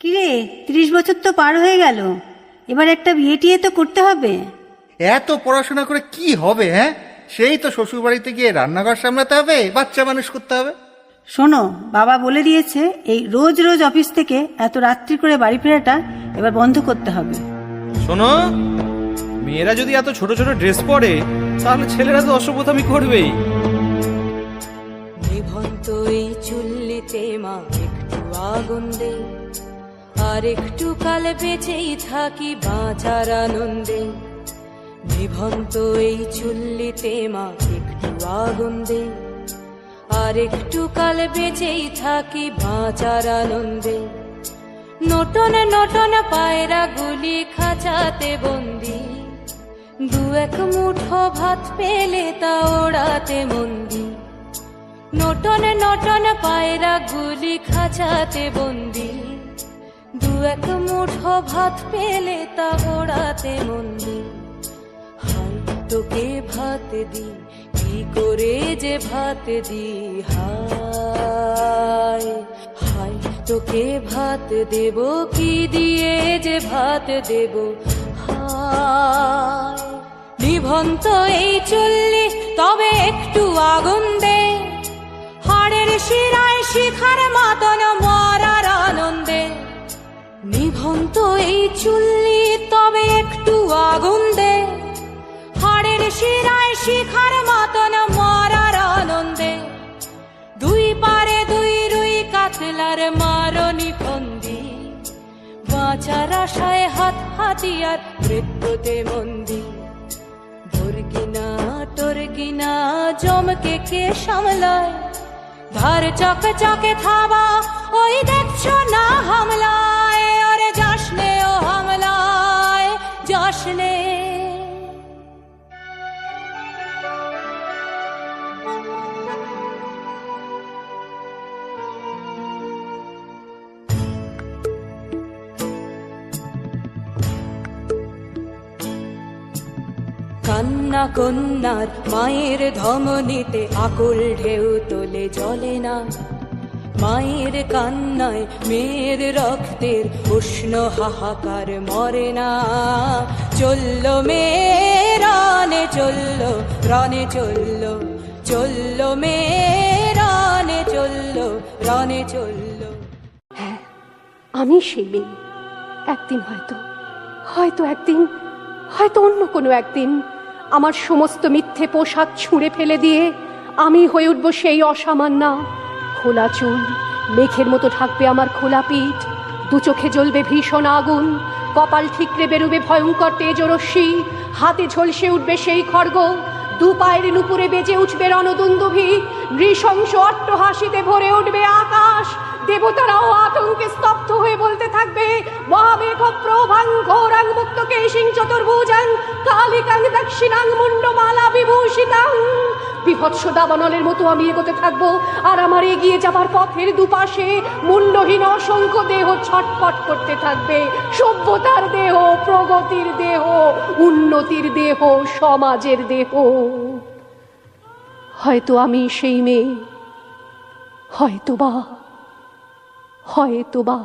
কিরে, 30 বছর তো পার হয়ে গেল, এবার একটা বিয়ে টিয়ে তো করতে হবে। এত পড়াশোনা করে কি হবে? হ্যাঁ, সেই তো শ্বশুর বাড়িতে গিয়ে রান্নাঘর সামলাতে হবে, বাচ্চা মানুষ করতে হবে। শোনো, বাবা বলে দিয়েছে এই রোজ রোজ অফিস থেকে এত রাত্রি করে বাড়ি ফেরাটা এবার বন্ধ করতে হবে। শোনো, মেয়েরা যদি এত ছোট ছোট ড্রেস পরে তাহলে ছেলেরা তো অসভ্যতামি করবেই। নিভন্ত এই চুল্লিতে মা একটু আগুন দে, আর একটু কাল বেঁচেই থাকি বাঁচার আনন্দে। নিভন্ত এই চুল্লিতে মা একটু আগুন দে, আর একটু কাল বেঁচেই থাকি বাঁচার আনন্দে। নটন নটন পায়রা গুলি খাঁচাতে বন্দি, দু এক মুঠো ভাত পেলে তা ওড়াতে মন্দি। নটন নটন পায়রা গুলি খাঁচাতে বন্দি, দু এক মুঠো ভাত পেলে তা ওড়াতে মন্দি। হাই তোকে ভাত দি, কি করে যে ভাত দি, হায় হায় তোকে ভাত দেব, কি দিয়ে যে ভাত দেব, হায়। নিভন্ত এই চুল্লি তবে একটু আগুন দে, হাড়ের শিরায় শিখার মতন মরার আনন্দে। নিভন্ত এই চুল্লি তবে একটু আগুন দে, হাড়ের শিরায় শিখার মতন মরার আনন্দে। দুই পারে দুই রুই কাতলার মারনি ফন্দি, বাঁচার আশায় হাত হাতিয়ার মৃত্যুতে মন্দি। তোর কিনা তোর কিনা জমকে কে সামলায়, ধার চকে চকে থাবা ওই দেখছো না হামলায়। আরে যাসনে ও হামলায় যাসনে। কান্না কন্যার মায়ের ধমনীতে আকুল ঢেউ তোলে জলে না, মায়ের কান্নায় মেয়ের রক্তের উষ্ণ হাহাকার মরে না। চললো মেয়ে রানে চললো, রানে চললো, চললো মেয়ে রানে চললো, রানে চললো। হ্যাঁ, আমি সেই মেয়ে। একদিন হয়তো হয়তো একদিন হয়তো অন্য কোনো একদিন আমার সমস্ত মিথ্যে পোশাক ছুঁড়ে ফেলে দিয়ে আমি হয়ে উঠব সেই অসামান্যা। খোলা চুল মেঘের মতো ঢাকবে আমার খোলা পিঠ, দু চোখে জ্বলবে ভীষণ আগুন, কপাল ঠিকরে বেরোবে ভয়ঙ্কর তেজরশ্মি, হাতে ঝলসে উঠবে সেই খড়গ, দু পায়ের নুপুরে বেজে উঠবে রণদুন্দুভি, নৃশংস অট্টহাসিতে ভরে উঠবে আকাশ। দেবতারাও আতঙ্কে স্তব্ধ হয়ে বলতে থাকবে, মহামেঘ প্রভাং ঘোরাং মুক্তকেশিং চতুর্ভুজাং কালিকাং দক্ষিণাং মুন্ডমালা বিভূষিতাং। বিভৎস দাবানলের মতো আমি এগোতে থাকবো, আর আমার এগিয়ে যাবার পথের দুপাশে মুন্ডহীন অসংখ্য দেহ ছটফট করতে থাকবে। সভ্যতার দেহ, প্রগতির দেহ, উন্নতির দেহ, সমাজের দেহ। হয়তো আমি সেই মেয়ে, হয়তোবা হয়তোবা।